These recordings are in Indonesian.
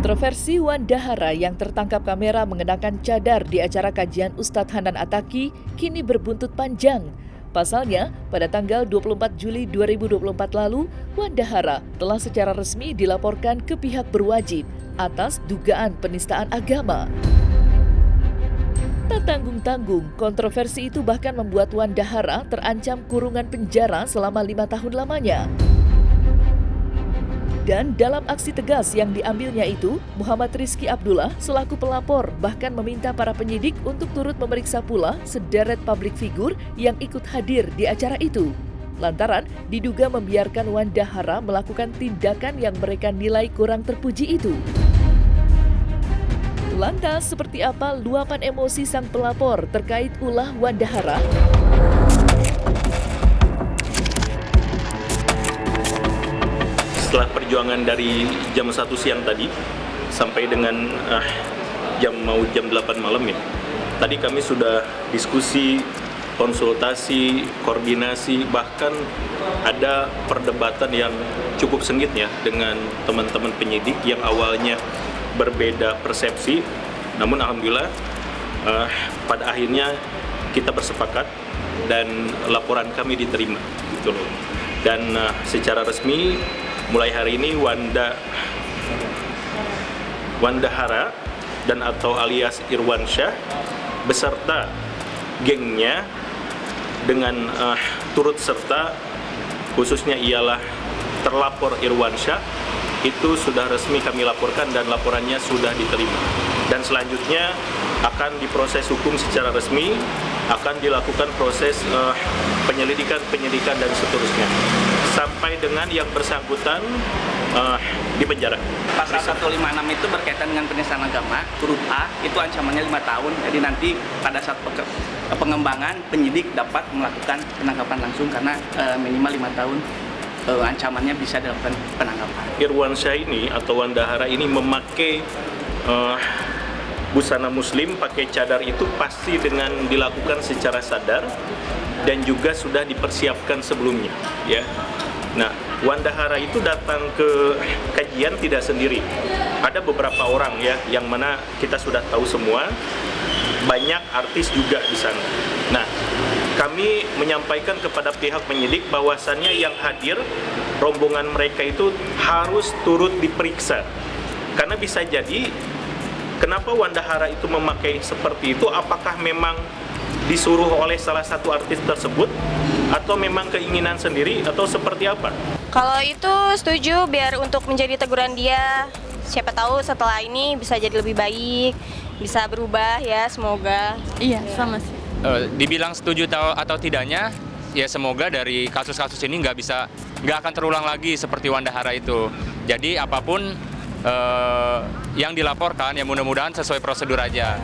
Kontroversi Wan Dahara yang tertangkap kamera mengenakan cadar di acara kajian Ustadz Hanan Attaqi kini berbuntut panjang. Pasalnya, pada tanggal 24 Juli 2024 lalu, Wan Dahara telah secara resmi dilaporkan ke pihak berwajib atas dugaan penistaan agama. Tak tanggung-tanggung, kontroversi itu bahkan membuat Wan Dahara terancam kurungan penjara selama 5 tahun lamanya. Dan dalam aksi tegas yang diambilnya itu, Muhammad Rizky Abdullah selaku pelapor bahkan meminta para penyidik untuk turut memeriksa pula sederet publik figur yang ikut hadir di acara itu. Lantaran diduga membiarkan Wan Dahara melakukan tindakan yang mereka nilai kurang terpuji itu. Lantas, seperti apa luapan emosi sang pelapor terkait ulah Wan Dahara? Setelah perjuangan dari jam 1 siang tadi sampai dengan jam 8 malam ya. Tadi kami sudah diskusi, konsultasi, koordinasi, bahkan ada perdebatan yang cukup sengit ya dengan teman-teman penyidik yang awalnya berbeda persepsi. Namun alhamdulillah pada akhirnya kita bersepakat dan laporan kami diterima gitu loh. Dan secara resmi mulai hari ini Wan Dahara dan atau alias Irwansyah beserta gengnya dengan turut serta khususnya ialah terlapor Irwansyah itu sudah resmi kami laporkan dan laporannya sudah diterima. Dan selanjutnya akan diproses hukum secara resmi, akan dilakukan proses penyidikan dan seterusnya sampai dengan yang bersangkutan di penjara. Pasal 156 itu berkaitan dengan penistaan agama, huruf A, itu ancamannya 5 tahun. Jadi nanti pada saat pengembangan, penyidik dapat melakukan penangkapan langsung karena minimal 5 tahun ancamannya bisa dilakukan penangkapan. Irwansyah ini atau Wan Dahara ini memakai busana muslim, pakai cadar itu pasti dengan dilakukan secara sadar dan juga sudah dipersiapkan sebelumnya ya. Nah, Wan Dahara itu datang ke kajian tidak sendiri. Ada beberapa orang ya yang mana kita sudah tahu semua, banyak artis juga di sana. Nah, kami menyampaikan kepada pihak penyidik bahwasannya yang hadir rombongan mereka itu harus turut diperiksa. Karena bisa jadi kenapa Wan Dahara itu memakai seperti itu, apakah memang disuruh oleh salah satu artis tersebut atau memang keinginan sendiri atau seperti apa? Kalau itu setuju biar untuk menjadi teguran dia, siapa tahu setelah ini bisa jadi lebih baik, bisa berubah ya, semoga. Iya, sama sih. Dibilang setuju atau tidaknya, ya semoga dari kasus-kasus ini nggak akan terulang lagi seperti Wan Dahara itu. Jadi apapun yang dilaporkan ya mudah-mudahan sesuai prosedur aja.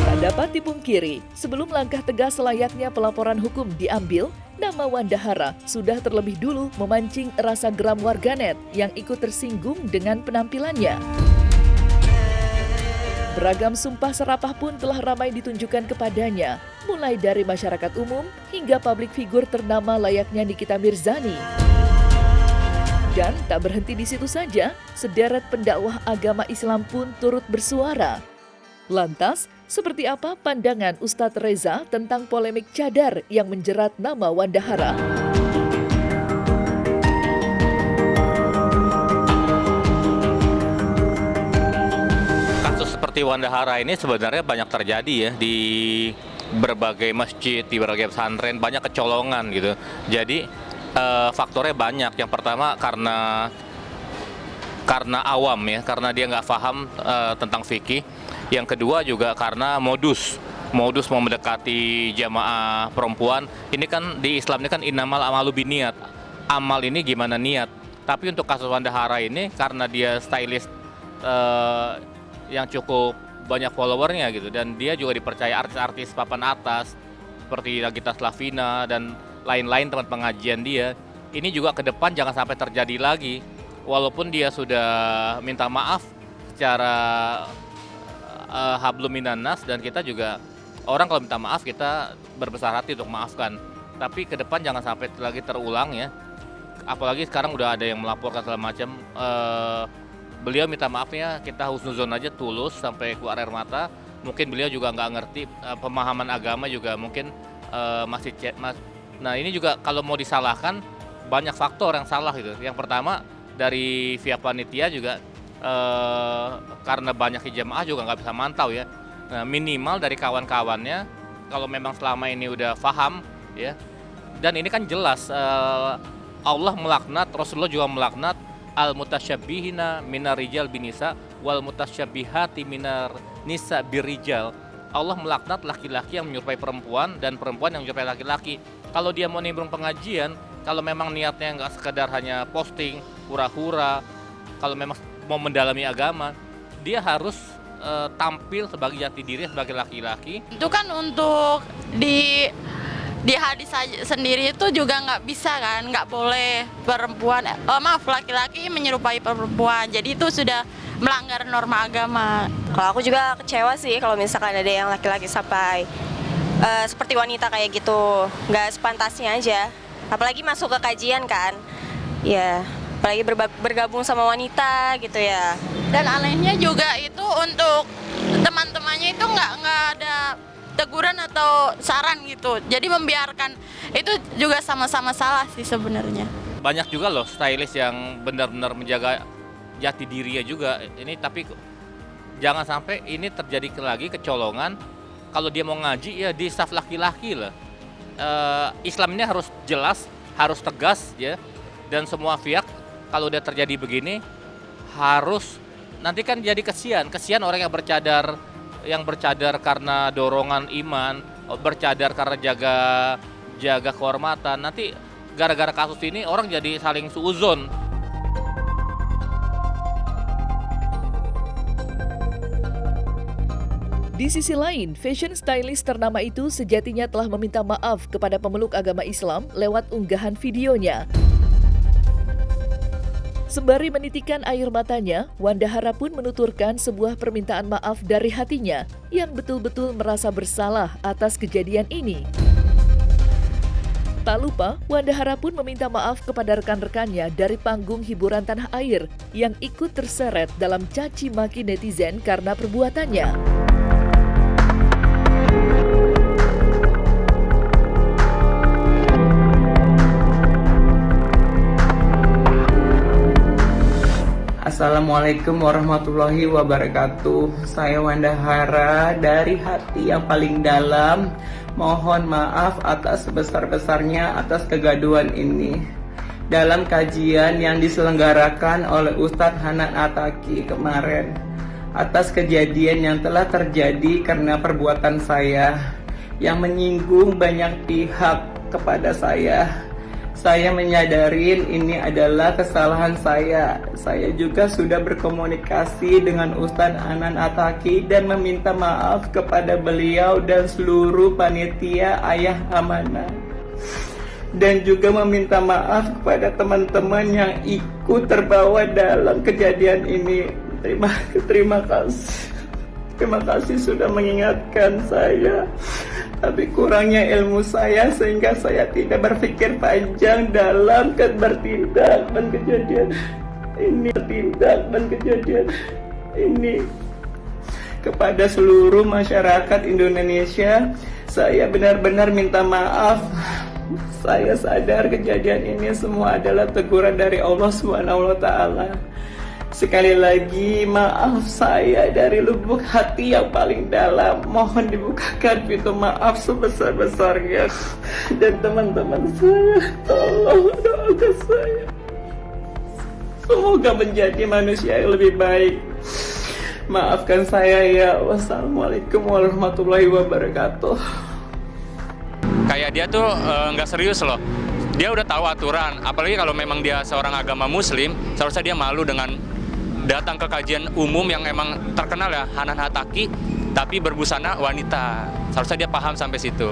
Tak dapat dipungkiri, sebelum langkah tegas layaknya pelaporan hukum diambil, nama Wan Dahara sudah terlebih dulu memancing rasa geram warganet yang ikut tersinggung dengan penampilannya. Beragam sumpah serapah pun telah ramai ditunjukkan kepadanya, mulai dari masyarakat umum hingga publik figur ternama layaknya Nikita Mirzani. Dan tak berhenti di situ saja, sederet pendakwah agama Islam pun turut bersuara. Lantas, seperti apa pandangan Ustadz Reza tentang polemik cadar yang menjerat nama Wan Dahara? Kasus seperti Wan Dahara ini sebenarnya banyak terjadi ya di berbagai masjid, di berbagai pesantren, banyak kecolongan gitu. Jadi faktornya banyak. Yang pertama karena awam ya, karena dia nggak paham tentang fikih. Yang kedua juga karena modus mau mendekati jamaah perempuan. Ini kan di Islam ini kan innamal amalu biniat. Amal ini gimana niat. Tapi untuk kasus Wan Dahara ini karena dia stylist yang cukup banyak followernya gitu, dan dia juga dipercaya artis-artis papan atas seperti Nagita Slavina dan lain-lain teman pengajian dia. Ini juga ke depan jangan sampai terjadi lagi. Walaupun dia sudah minta maaf secara hablum minan nas, dan kita juga orang kalau minta maaf kita berbesar hati untuk maafkan. Tapi ke depan jangan sampai lagi terulang ya. apalagi sekarang udah ada yang melaporkan segala macam. Beliau minta maafnya, kita husnuzon aja, tulus sampai keluar air mata. Mungkin beliau juga nggak ngerti pemahaman agama juga mungkin masih Nah ini juga kalau mau disalahkan banyak faktor yang salah gitu. Yang pertama dari pihak panitia juga karena banyak jemaah juga nggak bisa mantau ya. Nah, minimal dari kawan-kawannya kalau memang selama ini udah paham ya. Dan ini kan jelas Allah melaknat, Rasulullah juga melaknat al-mutasyabbihina minar rijal binisa wal mutasyabihati minar nisa birijal. Allah melaknat laki-laki yang menyerupai perempuan dan perempuan yang menyerupai laki-laki. Kalau dia mau nimbrung pengajian, kalau memang niatnya nggak sekedar hanya posting, hura-hura, kalau memang mau mendalami agama, dia harus tampil sebagai jati diri sebagai laki-laki. Itu kan untuk di hadis sendiri itu juga nggak bisa kan, nggak boleh perempuan, laki-laki menyerupai perempuan. Jadi itu sudah melanggar norma agama. Kalau aku juga kecewa sih kalau misalkan ada yang laki-laki sampai seperti wanita kayak gitu, nggak sepantasnya aja. Apalagi masuk ke kajian kan, ya apalagi bergabung sama wanita gitu ya. Dan anehnya juga itu untuk teman-temannya itu nggak ada teguran atau saran gitu. Jadi membiarkan itu juga sama-sama salah sih sebenarnya. Banyak juga loh stylist yang benar-benar menjaga jati dirinya juga. Ini tapi jangan sampai ini terjadi lagi kecolongan. Kalau dia mau ngaji ya di saf laki-laki lah. Islam ini harus jelas, harus tegas ya. Dan semua pihak kalau udah terjadi begini harus nanti kan jadi kesian orang yang bercadar karena dorongan iman, bercadar karena jaga kehormatan. Nanti gara-gara kasus ini orang jadi saling suuzon. Di sisi lain, fashion stylist ternama itu sejatinya telah meminta maaf kepada pemeluk agama Islam lewat unggahan videonya. Sembari menitikan air matanya, Wandahara pun menuturkan sebuah permintaan maaf dari hatinya yang betul-betul merasa bersalah atas kejadian ini. Tak lupa, Wandahara pun meminta maaf kepada rekan-rekannya dari panggung hiburan tanah air yang ikut terseret dalam caci maki netizen karena perbuatannya. Assalamualaikum warahmatullahi wabarakatuh. Saya Wandahara dari hati yang paling dalam mohon maaf atas sebesar-besarnya atas kegaduhan ini. Dalam kajian yang diselenggarakan oleh Ustadz Hanan Ataki kemarin atas kejadian yang telah terjadi karena perbuatan saya yang menyinggung banyak pihak kepada saya menyadari ini adalah kesalahan saya. Saya juga sudah berkomunikasi dengan Ustadz Hanan Ataki dan meminta maaf kepada beliau dan seluruh panitia Ayah Amanah. Dan juga meminta maaf kepada teman-teman yang ikut terbawa dalam kejadian ini. Terima kasih. Terima kasih sudah mengingatkan saya. Tapi kurangnya ilmu saya sehingga saya tidak berpikir panjang dalam bertindak dan kejadian ini. Kepada seluruh masyarakat Indonesia, saya benar-benar minta maaf. Saya sadar kejadian ini semua adalah teguran dari Allah SWT. Sekali lagi maaf saya dari lubuk hati yang paling dalam. Mohon dibukakan pintu maaf sebesar-besarnya. Dan teman-teman saya, tolong doakan saya. Semoga menjadi manusia yang lebih baik. Maafkan saya ya. Wassalamualaikum warahmatullahi wabarakatuh. Kayak dia tuh nggak serius loh. Dia udah tahu aturan. Apalagi kalau memang dia seorang agama muslim, seharusnya dia malu dengan datang ke kajian umum yang emang terkenal ya, Hanan Ataki, tapi berbusana wanita. Seharusnya dia paham sampai situ.